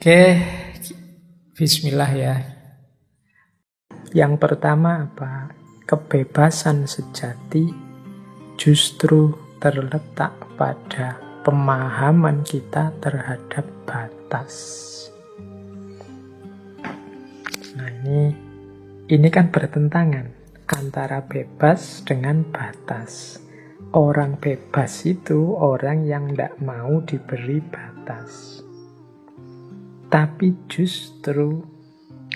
Oke, bismillah ya. Yang pertama apa? Kebebasan sejati justru terletak pada pemahaman kita terhadap batas. Nah ini kan bertentangan antara bebas dengan batas. Orang bebas itu orang yang tidak mau diberi batas. Tapi justru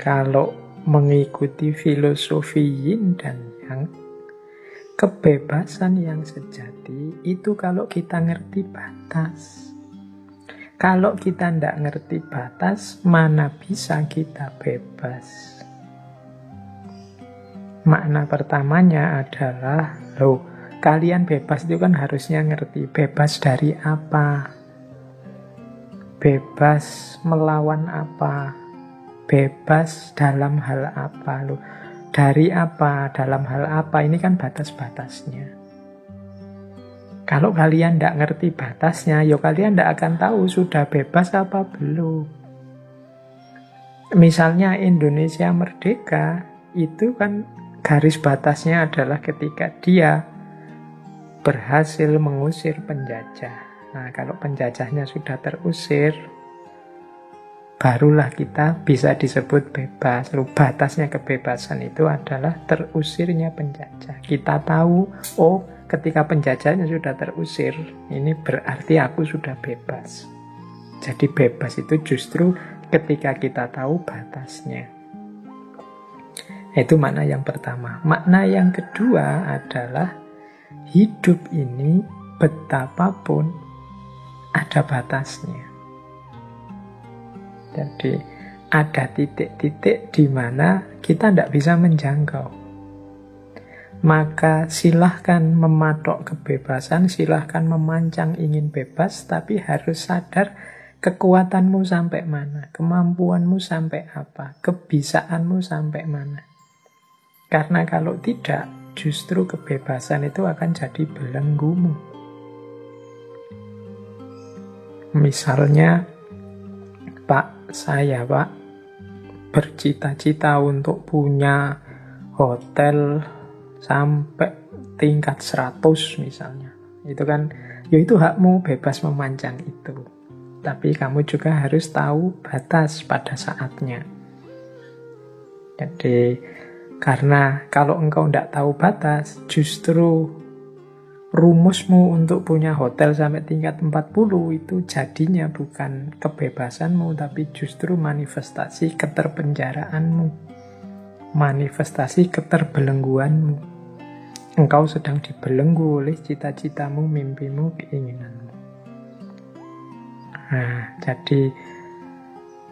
kalau mengikuti filosofi yin dan yang, kebebasan yang sejati itu kalau kita ngerti batas. Kalau kita tidak ngerti batas, mana bisa kita bebas? Makna pertamanya adalah, kalian bebas itu kan harusnya ngerti. Bebas dari apa? Bebas melawan apa? Bebas dalam hal apa? Dari apa? Dalam hal apa? Ini kan batas-batasnya. Kalau kalian tidak ngerti batasnya, kalian tidak akan tahu sudah bebas apa belum. Misalnya Indonesia merdeka, itu kan garis batasnya adalah ketika dia berhasil mengusir penjajah. Nah, kalau penjajahnya sudah terusir, barulah kita bisa disebut bebas. Lalu batasnya kebebasan itu adalah terusirnya penjajah. Kita tahu, ketika penjajahnya sudah terusir, ini berarti aku sudah bebas. Jadi bebas itu justru ketika kita tahu batasnya. Itu makna yang pertama. Makna yang kedua adalah hidup ini betapapun ada batasnya. Jadi ada titik-titik di mana kita tidak bisa menjangkau. Maka silahkan mematok kebebasan, silahkan memancang ingin bebas, tapi harus sadar kekuatanmu sampai mana, kemampuanmu sampai apa, kebisaanmu sampai mana. Karena kalau tidak, justru kebebasan itu akan jadi belenggumu. Misalnya, saya bercita-cita untuk punya hotel sampai tingkat 100 misalnya. Itu kan, itu hakmu bebas memancang itu. Tapi kamu juga harus tahu batas pada saatnya. Jadi, karena kalau engkau tidak tahu batas, justru rumusmu untuk punya hotel sampai tingkat 40 itu jadinya bukan kebebasanmu, tapi justru manifestasi keterpenjaraanmu, manifestasi keterbelengguanmu. Engkau sedang dibelenggu oleh cita-citamu, mimpimu, keinginanmu. Nah, jadi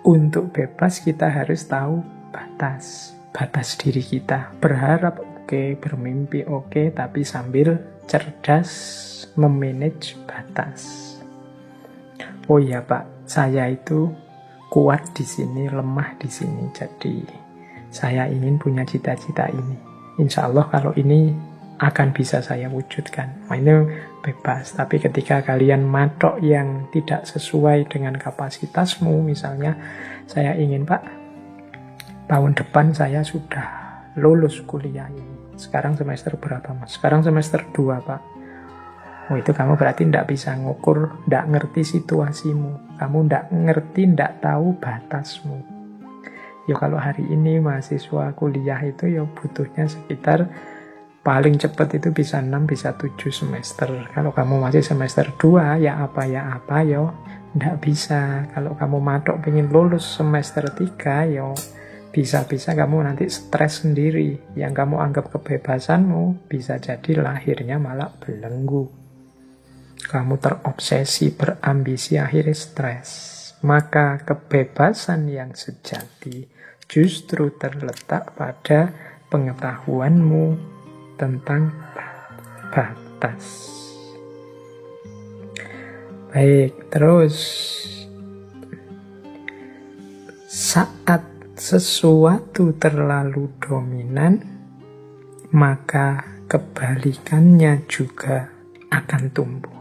untuk bebas kita harus tahu batas diri kita. Berharap oke, bermimpi oke, tapi sambil cerdas memanage batas. Oh iya Pak, saya itu kuat di sini, lemah di sini. Jadi saya ingin punya cita-cita ini. Insya Allah kalau ini akan bisa saya wujudkan. Nah, ini bebas. Tapi ketika kalian matok yang tidak sesuai dengan kapasitasmu, misalnya saya ingin Pak, tahun depan saya sudah lulus kuliah ini. Sekarang semester berapa Mas? Sekarang semester 2 Pak. Itu kamu berarti tidak bisa ngukur, tidak ngerti situasimu. Kamu tidak ngerti, tidak tahu batasmu. Kalau hari ini mahasiswa kuliah itu butuhnya sekitar paling cepat itu bisa 6, bisa 7 semester. Kalau kamu masih semester 2, apa, tidak bisa. Kalau kamu matok pengen lulus semester 3, bisa-bisa kamu nanti stres sendiri. Yang kamu anggap kebebasanmu bisa jadi lahirnya malah belenggu. Kamu terobsesi, berambisi, akhirnya stres. Maka kebebasan yang sejati justru terletak pada pengetahuanmu tentang batas. Baik, terus saat sesuatu terlalu dominan, maka kebalikannya juga akan tumbuh.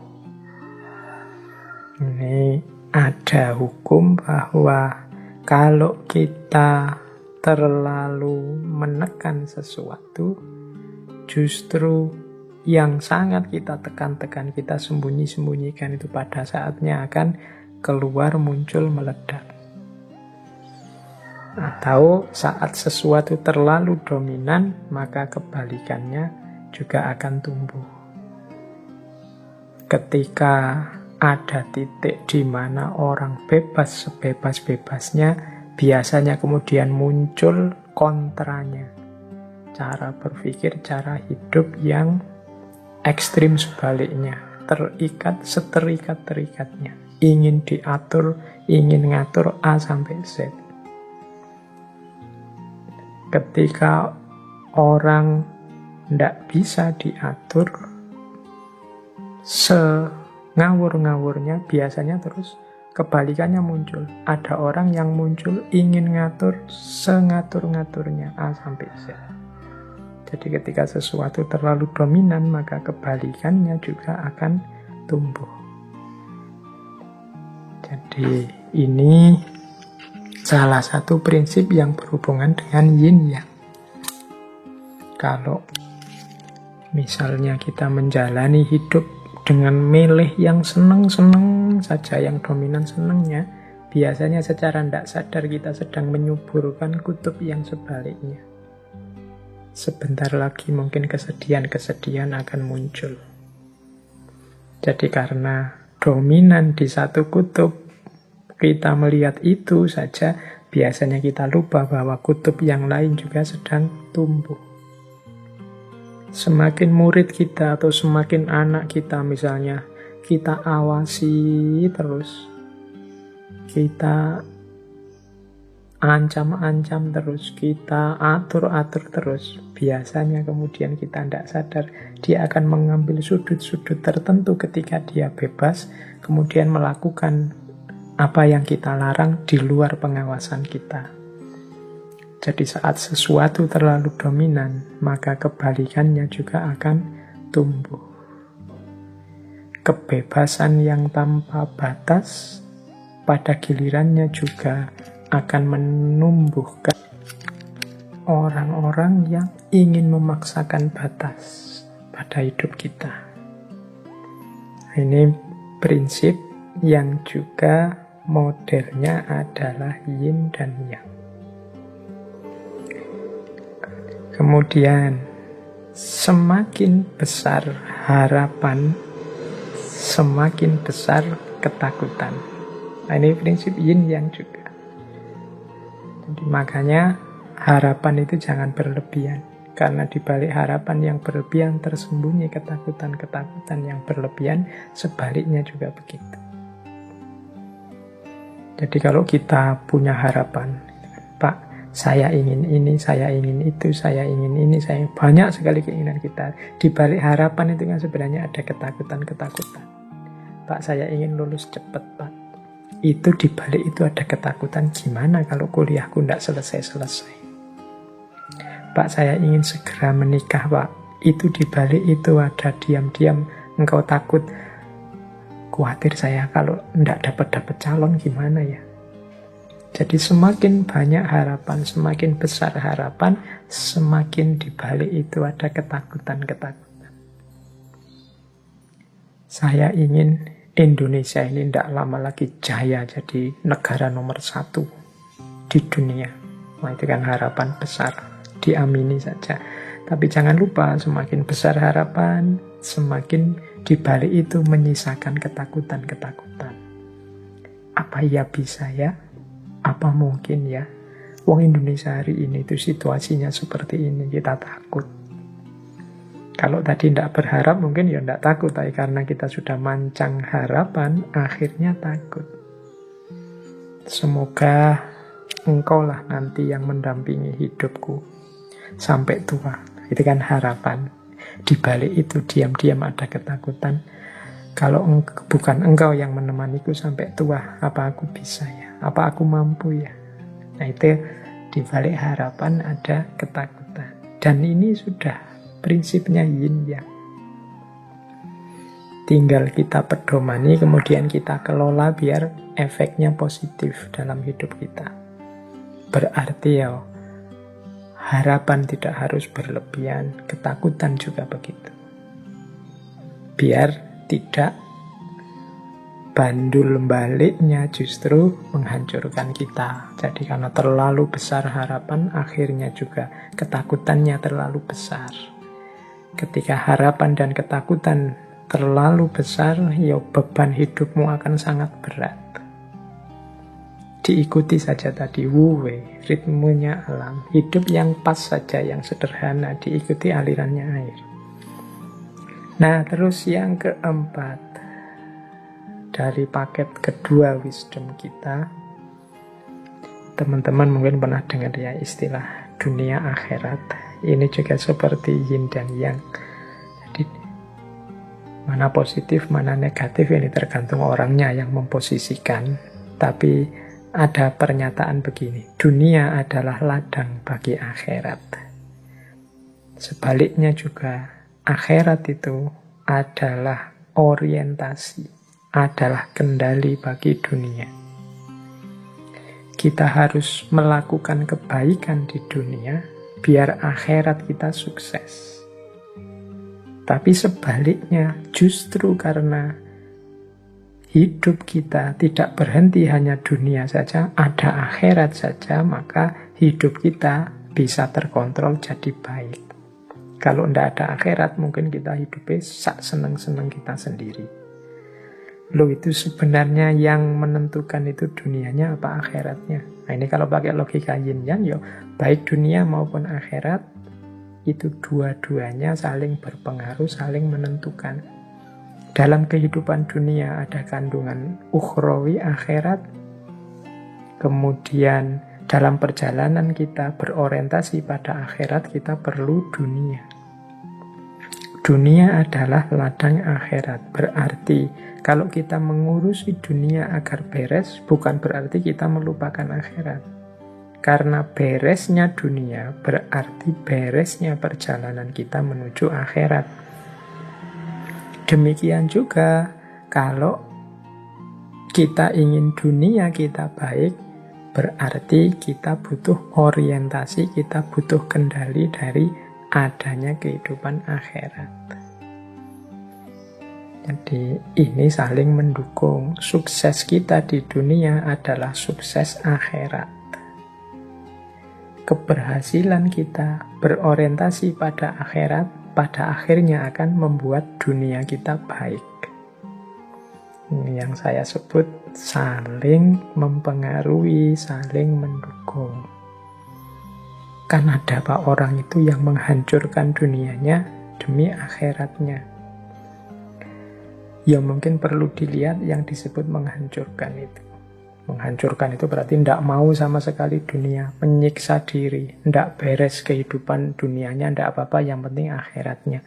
Ini ada hukum bahwa Kalau kita terlalu menekan sesuatu, justru yang sangat kita tekan-tekan, kita sembunyi-sembunyikan itu pada saatnya akan keluar, muncul, meledak. Atau saat sesuatu terlalu dominan, maka kebalikannya juga akan tumbuh. Ketika ada titik di mana orang bebas sebebas-bebasnya, biasanya kemudian muncul kontranya. Cara berpikir, cara hidup yang ekstrim sebaliknya. Terikat seterikat-terikatnya. Ingin diatur, ingin ngatur A sampai Z. Ketika orang tidak bisa diatur, ngawur-ngawurnya biasanya terus kebalikannya muncul. Ada orang yang muncul ingin ngatur sengatur-ngaturnya A sampai Z. Jadi ketika sesuatu terlalu dominan, maka kebalikannya juga akan tumbuh. Jadi ini salah satu prinsip yang berhubungan dengan yin yang. Kalau misalnya kita menjalani hidup dengan milih yang seneng-seneng saja, yang dominan senengnya, biasanya secara tidak sadar kita sedang menyuburkan kutub yang sebaliknya. Sebentar lagi mungkin kesedihan-kesedihan akan muncul. Jadi karena dominan di satu kutub, kita melihat itu saja, biasanya kita lupa bahwa kutub yang lain juga sedang tumbuh. Semakin murid kita atau semakin anak kita misalnya, kita awasi terus, kita ancam-ancam terus, kita atur-atur terus, biasanya kemudian kita tidak sadar, dia akan mengambil sudut-sudut tertentu ketika dia bebas, kemudian melakukan apa yang kita larang di luar pengawasan kita. Jadi saat sesuatu terlalu dominan, maka kebalikannya juga akan tumbuh. Kebebasan yang tanpa batas pada gilirannya juga akan menumbuhkan orang-orang yang ingin memaksakan batas pada hidup kita. Ini prinsip yang juga modelnya adalah yin dan yang. Kemudian, semakin besar harapan, semakin besar ketakutan. Nah, ini prinsip yin yang juga. Jadi makanya harapan itu jangan berlebihan. Karena di balik harapan yang berlebihan tersembunyi ketakutan-ketakutan yang berlebihan, sebaliknya juga begitu. Jadi kalau kita punya harapan, Pak, saya ingin ini, saya ingin itu, saya ingin ini, saya banyak sekali keinginan kita. Di balik harapan itu kan sebenarnya ada ketakutan-ketakutan. Pak, saya ingin lulus cepat, Pak. Itu di balik itu ada ketakutan, gimana kalau kuliahku tidak selesai-selesai. Pak, saya ingin segera menikah, Pak. Itu di balik itu ada diam-diam engkau takut. Khawatir saya kalau tidak dapat calon gimana ya. Jadi semakin banyak harapan, semakin besar harapan, semakin di balik itu ada ketakutan-ketakutan. Saya ingin Indonesia ini tidak lama lagi jaya jadi negara nomor 1 di dunia. Nah, itu kan harapan besar, diamini saja. Tapi jangan lupa, semakin besar harapan, semakin di balik itu menyisakan ketakutan-ketakutan. Apa ya bisa ya? Apa mungkin ya? Wong Indonesia hari ini itu situasinya seperti ini, kita takut. Kalau tadi tidak berharap mungkin ya tidak takut, tapi karena kita sudah mancang harapan, akhirnya takut. Semoga engkaulah nanti yang mendampingi hidupku sampai tua. Itu kan harapan. Di balik itu diam-diam ada ketakutan. Kalau bukan engkau yang menemaniku sampai tua, apa aku bisa ya? Apa aku mampu ya? Nah, itu di balik harapan ada ketakutan. Dan ini sudah prinsipnya yin yang. Tinggal kita pedomani, kemudian kita kelola biar efeknya positif dalam hidup kita. Berarti ya harapan tidak harus berlebihan, ketakutan juga begitu. Biar tidak bandul baliknya justru menghancurkan kita. Jadi karena terlalu besar harapan, akhirnya juga ketakutannya terlalu besar. Ketika harapan dan ketakutan terlalu besar, ya beban hidupmu akan sangat berat. Diikuti saja tadi, wuwe, ritmenya alam. Hidup yang pas saja, yang sederhana, diikuti alirannya air. Nah, terus yang keempat, dari paket kedua wisdom kita, teman-teman mungkin pernah dengar ya istilah dunia akhirat. Ini juga seperti yin dan yang. Jadi, mana positif, mana negatif, ini tergantung orangnya yang memposisikan. Tapi ada pernyataan begini, dunia adalah ladang bagi akhirat. Sebaliknya juga, akhirat itu adalah orientasi, adalah kendali bagi dunia. Kita harus melakukan kebaikan di dunia, biar akhirat kita sukses. Tapi sebaliknya, justru karena hidup kita tidak berhenti hanya dunia saja, ada akhirat saja, maka hidup kita bisa terkontrol jadi baik. Kalau tidak ada akhirat, mungkin kita hidupnya sak seneng-seneng kita sendiri. Loh, itu sebenarnya yang menentukan itu dunianya apa akhiratnya? Nah, ini kalau pakai logika yin yang, ya baik dunia maupun akhirat, itu dua-duanya saling berpengaruh, saling menentukan. Dalam kehidupan dunia ada kandungan ukhrawi akhirat. Kemudian dalam perjalanan kita berorientasi pada akhirat, kita perlu dunia. Dunia adalah ladang akhirat. Berarti kalau kita mengurusi dunia agar beres, bukan berarti kita melupakan akhirat. Karena beresnya dunia berarti beresnya perjalanan kita menuju akhirat. Demikian juga kalau kita ingin dunia kita baik, berarti kita butuh orientasi, kita butuh kendali dari adanya kehidupan akhirat. Jadi ini saling mendukung. Sukses kita di dunia adalah sukses akhirat. Keberhasilan kita berorientasi pada akhirat pada akhirnya akan membuat dunia kita baik. Ini yang saya sebut saling mempengaruhi, saling mendukung. Kan ada Pak orang itu yang menghancurkan dunianya demi akhiratnya. Ya mungkin perlu dilihat yang disebut menghancurkan itu. Menghancurkan itu berarti tidak mau sama sekali dunia, menyiksa diri, tidak beres kehidupan dunianya, tidak apa-apa, yang penting akhiratnya.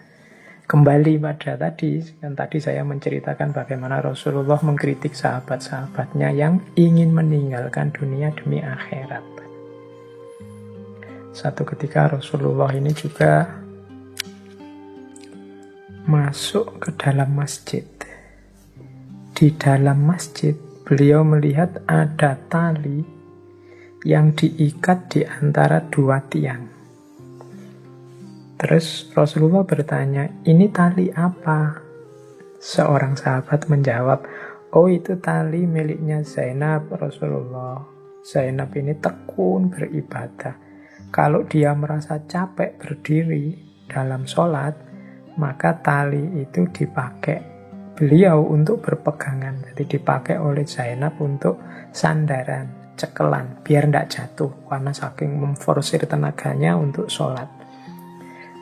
Kembali pada tadi, yang tadi saya menceritakan bagaimana Rasulullah mengkritik sahabat-sahabatnya yang ingin meninggalkan dunia demi akhirat. Satu ketika Rasulullah ini juga masuk ke dalam masjid. Di dalam masjid, beliau melihat ada tali yang diikat di antara dua tiang. Terus Rasulullah bertanya, ini tali apa? Seorang sahabat menjawab, oh itu tali miliknya Zainab Rasulullah. Zainab ini tekun beribadah. Kalau dia merasa capek berdiri dalam sholat, maka tali itu dipakai beliau untuk berpegangan. Jadi dipakai oleh Zainab untuk sandaran, cekelan, biar tidak jatuh. Karena saking memforsir tenaganya untuk sholat.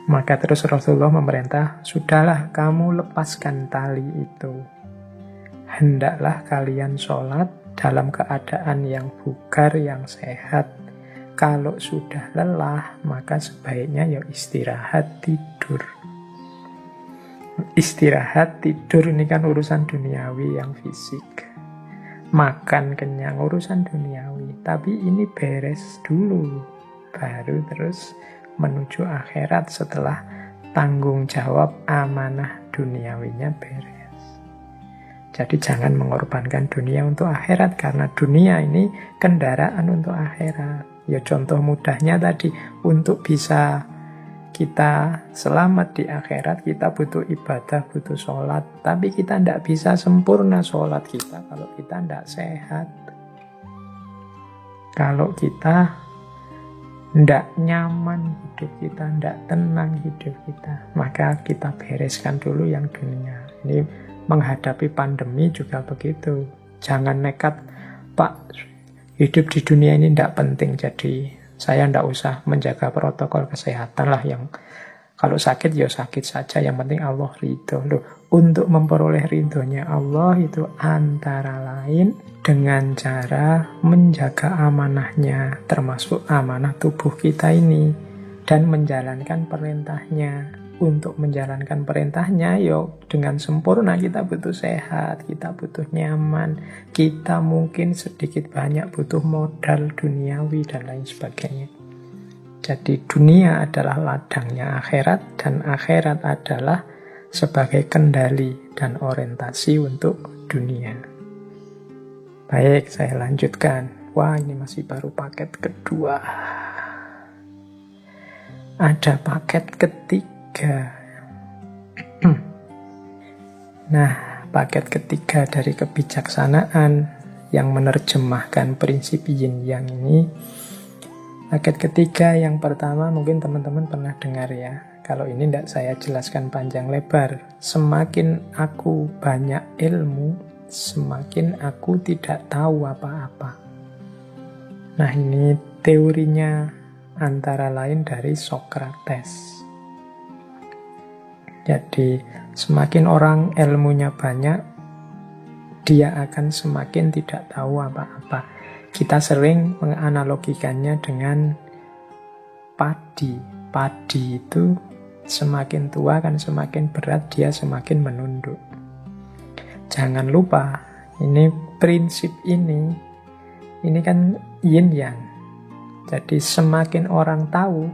Maka terus Rasulullah memerintah, sudahlah kamu lepaskan tali itu. Hendaklah kalian sholat dalam keadaan yang bugar, yang sehat. Kalau sudah lelah, maka sebaiknya ya istirahat, tidur. Istirahat, tidur ini kan urusan duniawi yang fisik. Makan kenyang urusan duniawi. Tapi ini beres dulu. Baru terus menuju akhirat setelah tanggung jawab amanah duniawinya beres. Jadi jangan mengorbankan dunia untuk akhirat. Karena dunia ini kendaraan untuk akhirat. Ya contoh mudahnya tadi, untuk bisa kita selamat di akhirat, kita butuh ibadah, butuh sholat. Tapi kita tidak bisa sempurna sholat kita kalau kita tidak sehat. Kalau kita tidak nyaman hidup kita, tidak tenang hidup kita, maka kita bereskan dulu yang dunia. Ini menghadapi pandemi juga begitu. Jangan nekat, Pak, hidup di dunia ini tidak penting, jadi saya tidak usah menjaga protokol kesehatan lah. Yang kalau sakit ya sakit saja, yang penting Allah ridho. Loh, untuk memperoleh ridhonya Allah itu antara lain dengan cara menjaga amanahnya, termasuk amanah tubuh kita ini, dan menjalankan perintahnya. Untuk menjalankan perintahnya, yo dengan sempurna kita butuh sehat, kita butuh nyaman, kita mungkin sedikit banyak butuh modal duniawi dan lain sebagainya. Jadi dunia adalah ladangnya akhirat, dan akhirat adalah sebagai kendali dan orientasi untuk dunia. Baik, saya lanjutkan. Wah, ini masih baru paket kedua. Ada paket ketiga. Nah, paket ketiga dari kebijaksanaan yang menerjemahkan prinsip yin yang ini. Paket ketiga yang pertama mungkin teman-teman pernah dengar ya. Kalau ini tidak saya jelaskan panjang lebar. Semakin aku banyak ilmu, semakin aku tidak tahu apa-apa. Nah, ini teorinya antara lain dari Socrates. Jadi semakin orang ilmunya banyak, dia akan semakin tidak tahu apa-apa. Kita sering menganalogikannya dengan padi. Padi itu semakin tua kan semakin berat, dia semakin menunduk. Jangan lupa, ini prinsip ini kan yin yang. Jadi semakin orang tahu,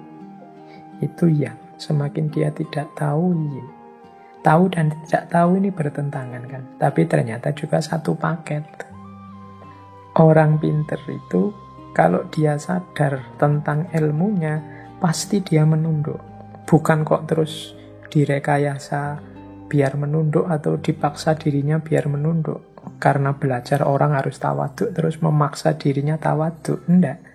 itu yang. Semakin dia tidak tahu, yin. Tahu dan tidak tahu ini bertentangan kan. Tapi ternyata juga satu paket. Orang pinter itu, kalau dia sadar tentang ilmunya, pasti dia menunduk. Bukan kok terus direkayasa biar menunduk atau dipaksa dirinya biar menunduk. Karena belajar orang harus tawaduk, terus memaksa dirinya tawaduk. Enggak.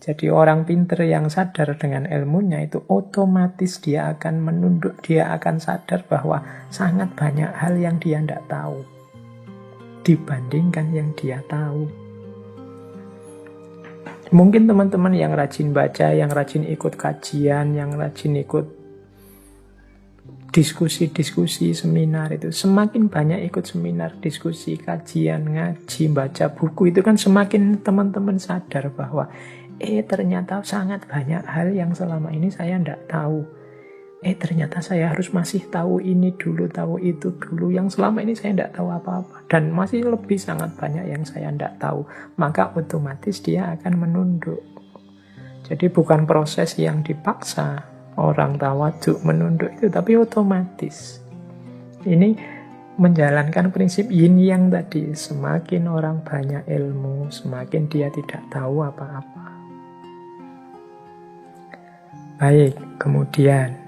Jadi orang pinter yang sadar dengan ilmunya itu otomatis dia akan menunduk, dia akan sadar bahwa sangat banyak hal yang dia tidak tahu dibandingkan yang dia tahu. Mungkin teman-teman yang rajin baca, yang rajin ikut kajian, yang rajin ikut diskusi-diskusi, seminar itu, semakin banyak ikut seminar, diskusi, kajian, ngaji, baca buku, itu kan semakin teman-teman sadar bahwa ternyata sangat banyak hal yang selama ini saya tidak tahu. Ternyata saya harus masih tahu ini dulu, tahu itu dulu. Yang selama ini saya tidak tahu apa-apa. Dan masih lebih sangat banyak yang saya tidak tahu. Maka otomatis dia akan menunduk. Jadi bukan proses yang dipaksa orang tawaduk menunduk itu, tapi otomatis. Ini menjalankan prinsip yin yang tadi. Semakin orang banyak ilmu, semakin dia tidak tahu apa-apa. Baik, kemudian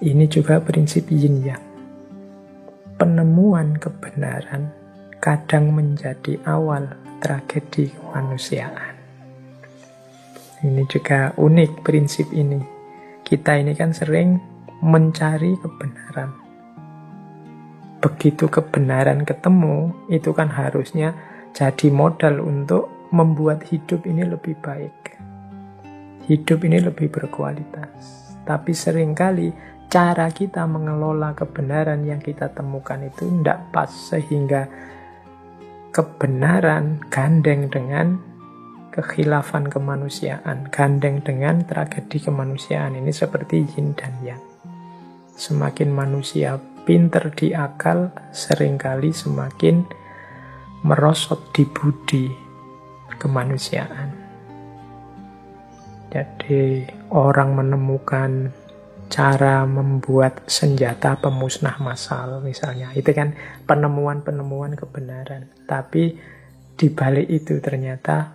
ini juga prinsip yin yang. Penemuan kebenaran kadang menjadi awal tragedi kemanusiaan. Ini juga unik prinsip ini. Kita ini kan sering mencari kebenaran. Begitu kebenaran ketemu, itu kan harusnya jadi modal untuk membuat hidup ini lebih baik. Hidup ini lebih berkualitas. Tapi seringkali cara kita mengelola kebenaran yang kita temukan itu tidak pas, sehingga kebenaran gandeng dengan kekhilafan kemanusiaan, gandeng dengan tragedi kemanusiaan. Ini seperti yin dan yang. Semakin manusia pinter di akal, seringkali semakin merosot di budi kemanusiaan. Jadi orang menemukan cara membuat senjata pemusnah massal misalnya. Itu kan penemuan-penemuan kebenaran. Tapi di balik itu ternyata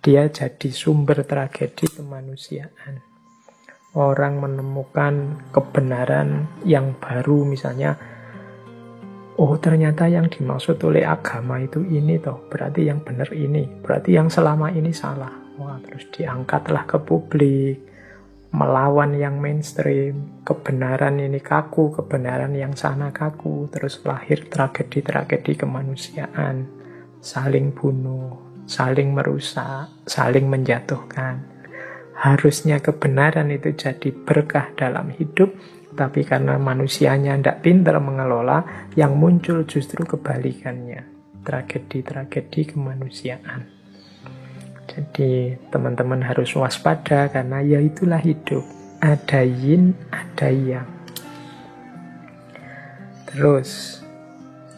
dia jadi sumber tragedi kemanusiaan. Orang menemukan kebenaran yang baru, misalnya, oh ternyata yang dimaksud oleh agama itu ini toh, berarti yang benar ini, berarti yang selama ini salah. Wah, terus diangkatlah ke publik, melawan yang mainstream, kebenaran ini kaku, kebenaran yang sana kaku, terus lahir tragedi-tragedi kemanusiaan, saling bunuh, saling merusak, saling menjatuhkan. Harusnya kebenaran itu jadi berkah dalam hidup, tapi karena manusianya tidak pintar mengelola, yang muncul justru kebalikannya, tragedi-tragedi kemanusiaan. Jadi teman-teman harus waspada, karena ya itulah hidup. Ada yin, ada yang. Terus,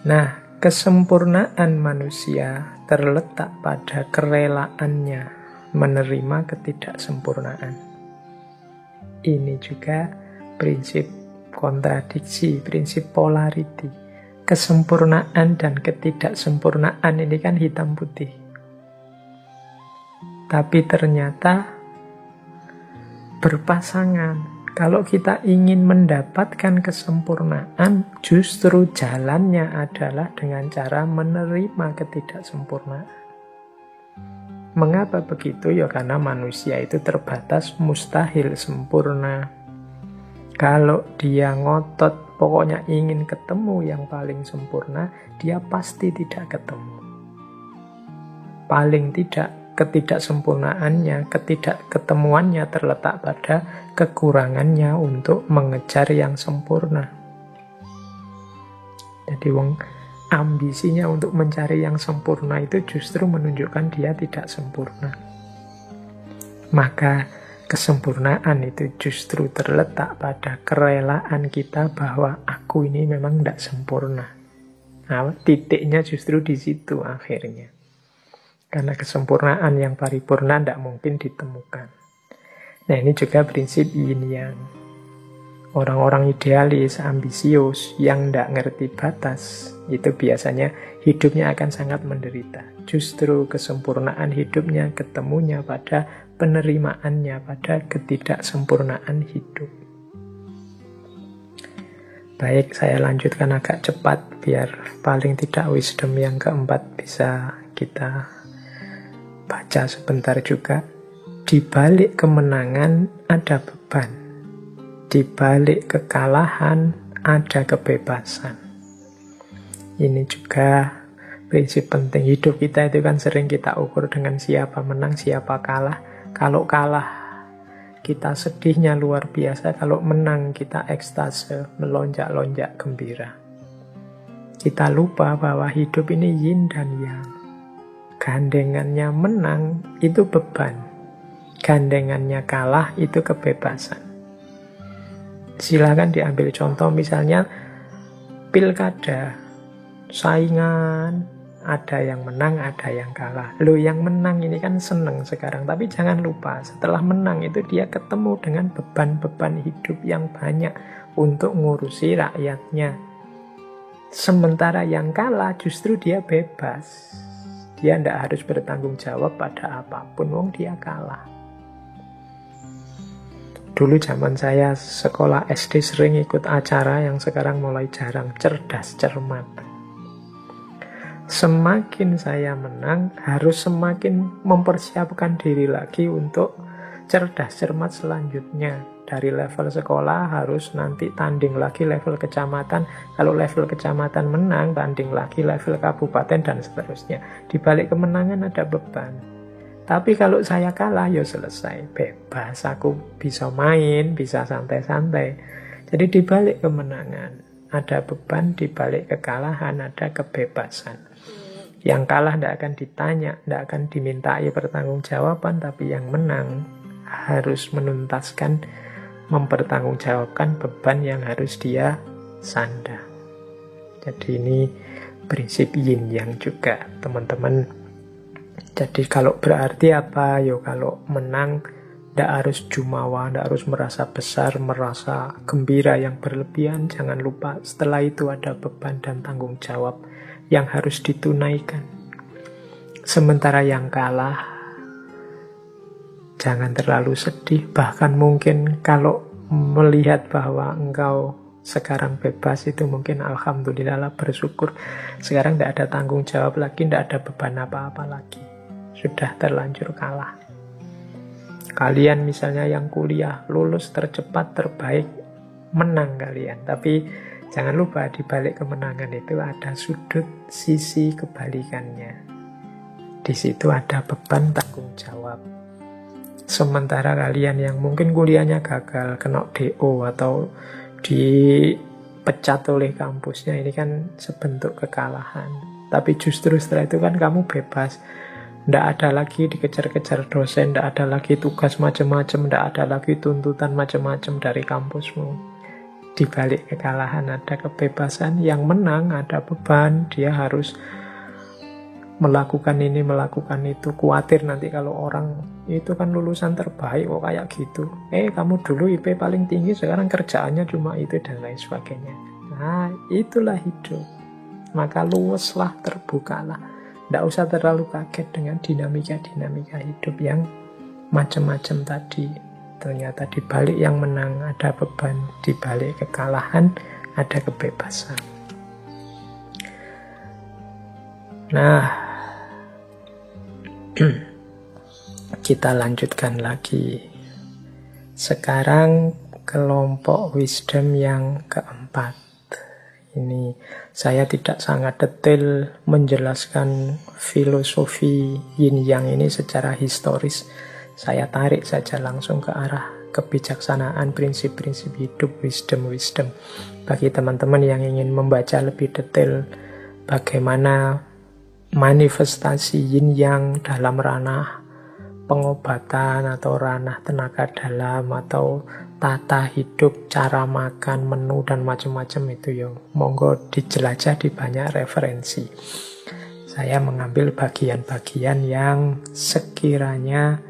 nah, kesempurnaan manusia terletak pada kerelaannya menerima ketidaksempurnaan. Ini juga prinsip kontradiksi, prinsip polarity. Kesempurnaan dan ketidaksempurnaan ini kan hitam putih. Tapi ternyata berpasangan. Kalau kita ingin mendapatkan kesempurnaan, justru jalannya adalah dengan cara menerima ketidaksempurnaan. Mengapa begitu? Ya karena manusia itu terbatas, mustahil sempurna. Kalau dia ngotot, pokoknya ingin ketemu yang paling sempurna, dia pasti tidak ketemu. Paling tidak, ketidaksempurnaannya, ketidakketemuannya terletak pada kekurangannya untuk mengejar yang sempurna. Jadi ambisinya untuk mencari yang sempurna itu justru menunjukkan dia tidak sempurna. Maka kesempurnaan itu justru terletak pada kerelaan kita bahwa aku ini memang tidak sempurna. Nah, titiknya justru di situ akhirnya. Karena kesempurnaan yang paripurna tidak mungkin ditemukan. Nah, ini juga prinsip yin yang. Orang-orang idealis, ambisius, yang tidak ngerti batas, itu biasanya hidupnya akan sangat menderita. Justru kesempurnaan hidupnya ketemunya pada penerimaannya, pada ketidaksempurnaan hidup. Baik, saya lanjutkan agak cepat, biar paling tidak wisdom yang keempat bisa kita baca sebentar juga. Di balik kemenangan ada beban. Di balik kekalahan ada kebebasan. Ini juga prinsip penting. Hidup kita itu kan sering kita ukur dengan siapa menang, siapa kalah. Kalau kalah, kita sedihnya luar biasa. Kalau menang, kita ekstase, melonjak-lonjak gembira. Kita lupa bahwa hidup ini yin dan yang. Gandengannya menang itu beban, gandengannya kalah itu kebebasan. Silakan diambil contoh, misalnya pilkada, saingan, ada yang menang, ada yang kalah. Loh, yang menang ini kan seneng sekarang, tapi jangan lupa setelah menang itu dia ketemu dengan beban-beban hidup yang banyak untuk ngurusi rakyatnya. Sementara yang kalah justru dia bebas. Dia tidak harus bertanggung jawab pada apapun, wong dia kalah. Dulu zaman saya sekolah SD sering ikut acara yang sekarang mulai jarang, cerdas cermat. Semakin saya menang, harus semakin mempersiapkan diri lagi untuk cerdas cermat selanjutnya. Dari level sekolah harus nanti tanding lagi level kecamatan. Kalau level kecamatan menang, tanding lagi level kabupaten dan seterusnya. Di balik kemenangan ada beban. Tapi kalau saya kalah, ya selesai. Bebas, aku bisa main, bisa santai-santai. Jadi di balik kemenangan ada beban, di balik kekalahan ada kebebasan. Yang kalah tidak akan ditanya, tidak akan dimintai pertanggungjawaban, tapi yang menang harus menuntaskan, mempertanggungjawabkan beban yang harus dia sandang. Jadi ini prinsip yin yang juga, teman-teman. Jadi kalau berarti apa? Yo kalau menang tidak harus jumawa, tidak harus merasa besar, merasa gembira yang berlebihan. Jangan lupa setelah itu ada beban dan tanggung jawab yang harus ditunaikan. Sementara yang kalah Jangan terlalu sedih. Bahkan mungkin kalau melihat bahwa engkau sekarang bebas, itu mungkin alhamdulillah lah, bersyukur. Sekarang tidak ada tanggung jawab lagi, tidak ada beban apa-apa lagi. Sudah terlanjur kalah. Kalian misalnya yang kuliah, lulus tercepat, terbaik, menang kalian. Tapi jangan lupa di balik kemenangan itu ada sudut sisi kebalikannya. Di situ ada beban tanggung jawab. Sementara kalian yang mungkin kuliahnya gagal, kena DO atau dipecat oleh kampusnya, ini kan sebentuk kekalahan. Tapi justru setelah itu kan kamu bebas. Tidak ada lagi dikejar-kejar dosen, tidak ada lagi tugas macam-macam, tidak ada lagi tuntutan macam-macam dari kampusmu. Di balik kekalahan ada kebebasan, yang menang ada beban, dia harus melakukan ini, melakukan itu. Khawatir nanti kalau orang itu kan lulusan terbaik kok kayak gitu. Kamu dulu IP paling tinggi, sekarang kerjaannya cuma itu, dan lain sebagainya. Nah, itulah hidup. Maka luweslah, terbukalah. Tidak usah terlalu kaget dengan dinamika-dinamika hidup yang macam-macam tadi. Ternyata di balik yang menang ada beban, di balik kekalahan ada kebebasan. Nah, kita lanjutkan lagi. Sekarang kelompok wisdom yang keempat. Ini saya tidak sangat detail menjelaskan filosofi yin yang ini secara historis. Saya tarik saja langsung ke arah kebijaksanaan, prinsip-prinsip hidup, wisdom. Bagi teman-teman yang ingin membaca lebih detail bagaimana manifestasi yin yang dalam ranah pengobatan atau ranah tenaga dalam atau tata hidup, cara makan, menu dan macam-macam itu ya monggo dijelajah di banyak referensi. Saya mengambil bagian-bagian yang sekiranya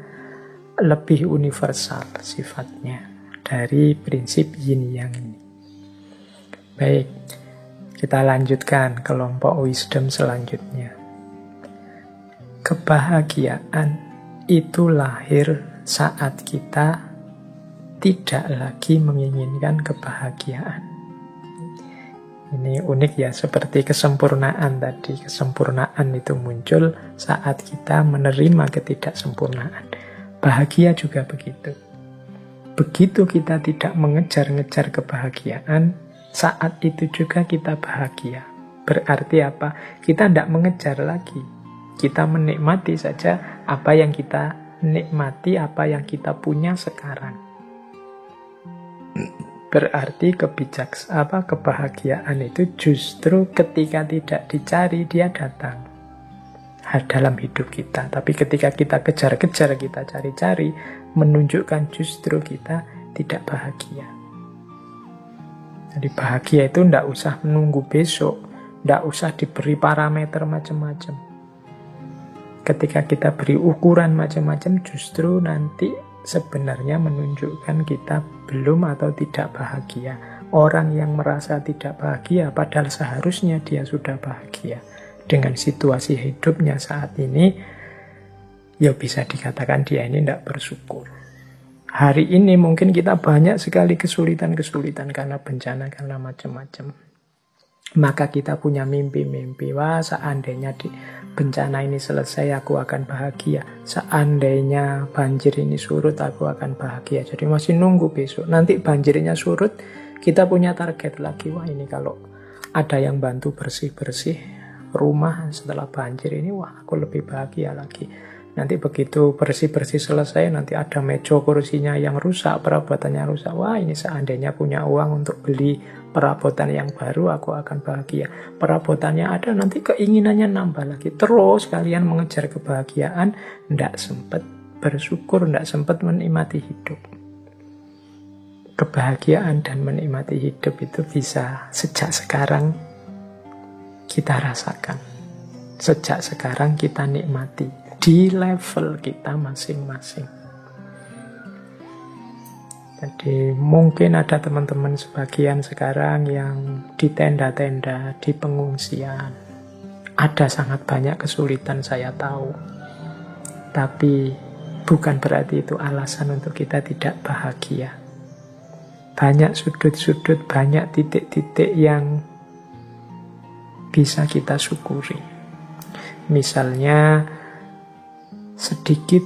lebih universal sifatnya dari prinsip yin yang ini. Baik, kita lanjutkan kelompok wisdom selanjutnya. Kebahagiaan itu lahir saat kita tidak lagi menginginkan kebahagiaan. Ini unik ya, seperti kesempurnaan tadi. Kesempurnaan itu muncul saat kita menerima ketidaksempurnaan. Bahagia juga begitu. Begitu kita tidak mengejar-ngejar kebahagiaan, saat itu juga kita bahagia. Berarti apa? Kita tidak mengejar lagi. Kita menikmati saja apa yang kita nikmati, apa yang kita punya sekarang. Berarti kebahagiaan itu justru ketika tidak dicari, dia datang dalam hidup kita. Tapi ketika kita kejar-kejar, kita cari-cari, menunjukkan justru kita tidak bahagia. Jadi bahagia itu tidak usah menunggu besok, tidak usah diberi parameter macam-macam. Ketika kita beri ukuran macam-macam, justru nanti sebenarnya menunjukkan kita belum atau tidak bahagia. Orang yang merasa tidak bahagia, padahal seharusnya dia sudah bahagia dengan situasi hidupnya saat ini, ya bisa dikatakan dia ini tidak bersyukur. Hari ini mungkin kita banyak sekali kesulitan-kesulitan karena bencana, karena macam-macam. Maka kita punya mimpi-mimpi, wah seandainya bencana ini selesai aku akan bahagia, seandainya banjir ini surut aku akan bahagia. Jadi masih nunggu besok, nanti banjirnya surut, kita punya target lagi, wah ini kalau ada yang bantu bersih-bersih rumah setelah banjir ini, wah aku lebih bahagia lagi. Nanti begitu bersih-bersih selesai, nanti ada meja kursinya yang rusak, perabotannya rusak. Wah ini seandainya punya uang untuk beli perabotan yang baru, aku akan bahagia. Perabotannya ada, nanti keinginannya nambah lagi. Terus kalian mengejar kebahagiaan, tidak sempat bersyukur, tidak sempat menikmati hidup. Kebahagiaan dan menikmati hidup itu bisa sejak sekarang kita rasakan. Sejak sekarang kita nikmati. Di level kita masing-masing. Jadi mungkin ada teman-teman sebagian sekarang yang di tenda-tenda, di pengungsian. Ada sangat banyak kesulitan, saya tahu. Tapi bukan berarti itu alasan untuk kita tidak bahagia. Banyak sudut-sudut, banyak titik-titik yang bisa kita syukuri. Misalnya sedikit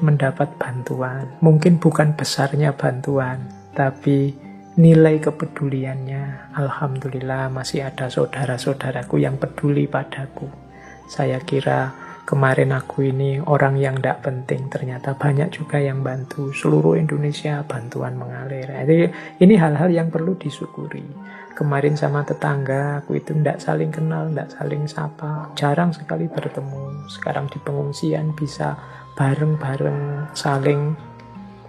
mendapat bantuan. Mungkin bukan besarnya bantuan, tapi nilai kepeduliannya. Alhamdulillah masih ada saudara-saudaraku yang peduli padaku. Saya kira kemarin aku ini orang yang tidak penting, ternyata banyak juga yang bantu. Seluruh Indonesia bantuan mengalir. Jadi ini hal-hal yang perlu disyukuri. Kemarin sama tetangga, aku itu tidak saling kenal, tidak saling sapa. Jarang sekali bertemu. Sekarang di pengungsian bisa bareng-bareng saling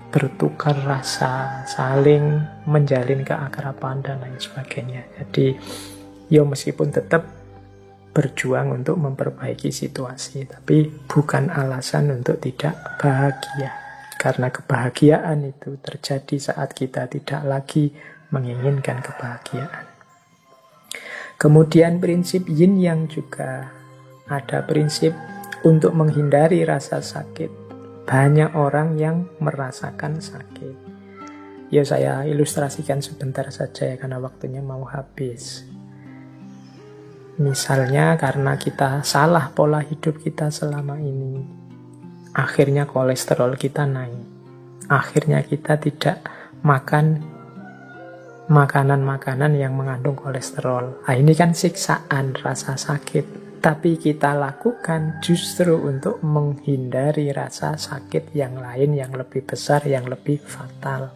bertukar rasa, saling menjalin keakraban dan lain sebagainya. Jadi, meskipun tetap berjuang untuk memperbaiki situasi, tapi bukan alasan untuk tidak bahagia. Karena kebahagiaan itu terjadi saat kita tidak lagi menginginkan kebahagiaan. Kemudian prinsip yin yang juga ada prinsip untuk menghindari rasa sakit. Banyak orang yang merasakan sakit. Saya ilustrasikan sebentar saja ya, karena waktunya mau habis. Misalnya karena kita salah pola hidup kita selama ini, akhirnya kolesterol kita naik. Akhirnya kita tidak makan makanan-makanan yang mengandung kolesterol. Ini kan siksaan, rasa sakit. Tapi kita lakukan justru untuk menghindari rasa sakit yang lain, yang lebih besar, yang lebih fatal.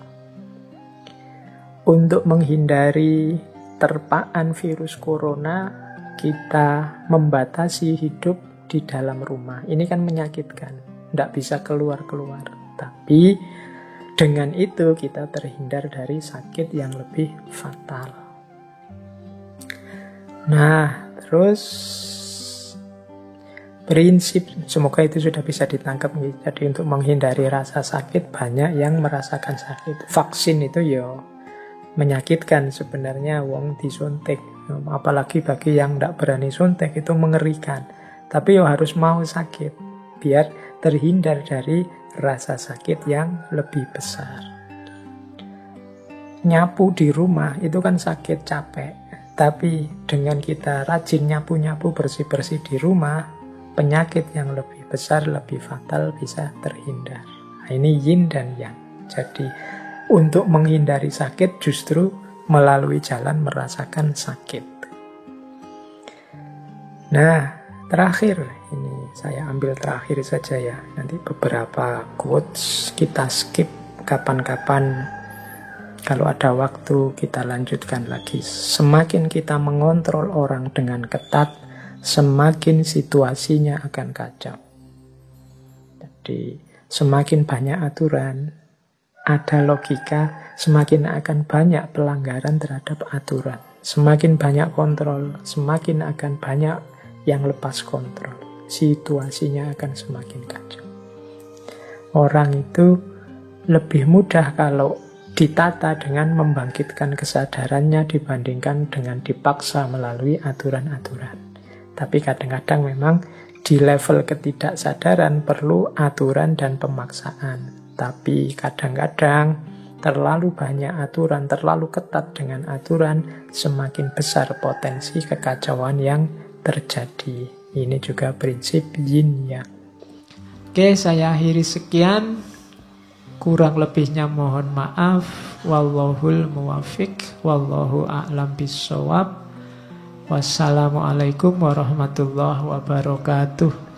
Untuk menghindari terpaan virus corona, kita membatasi hidup di dalam rumah. Ini kan menyakitkan, tidak bisa keluar-keluar. Tapi dengan itu kita terhindar dari sakit yang lebih fatal. Nah, terus prinsip, semoga itu sudah bisa ditangkap. Jadi untuk menghindari rasa sakit, banyak yang merasakan sakit. Vaksin itu menyakitkan sebenarnya, wong disuntik. Apalagi bagi yang tidak berani suntik, itu mengerikan. Tapi harus mau sakit, biar terhindar dari rasa sakit yang lebih besar. Nyapu di rumah itu kan sakit, capek. Tapi dengan kita rajin nyapu-nyapu, bersih-bersih di rumah, penyakit yang lebih besar, lebih fatal bisa terhindar. Ini yin dan yang. Jadi untuk menghindari sakit justru melalui jalan merasakan sakit. Nah, terakhir, ini saya ambil terakhir saja ya. Nanti beberapa quotes kita skip, kapan-kapan kalau ada waktu kita lanjutkan lagi. Semakin kita mengontrol orang dengan ketat, semakin situasinya akan kacau. Jadi semakin banyak aturan, ada logika, semakin akan banyak pelanggaran terhadap aturan. Semakin banyak kontrol, semakin akan banyak yang lepas kontrol. Situasinya akan semakin kacau. Orang itu lebih mudah kalau ditata dengan membangkitkan kesadarannya dibandingkan dengan dipaksa melalui aturan-aturan. Tapi kadang-kadang memang di level ketidaksadaran perlu aturan dan pemaksaan. Tapi kadang-kadang terlalu banyak aturan, terlalu ketat dengan aturan, semakin besar potensi kekacauan yang terjadi. Ini juga prinsip yin yang. Oke, saya akhiri sekian. Kurang lebihnya mohon maaf. Wallahul muwafiq, wallahu a'lam bissawab. Wassalamualaikum warahmatullahi wabarakatuh.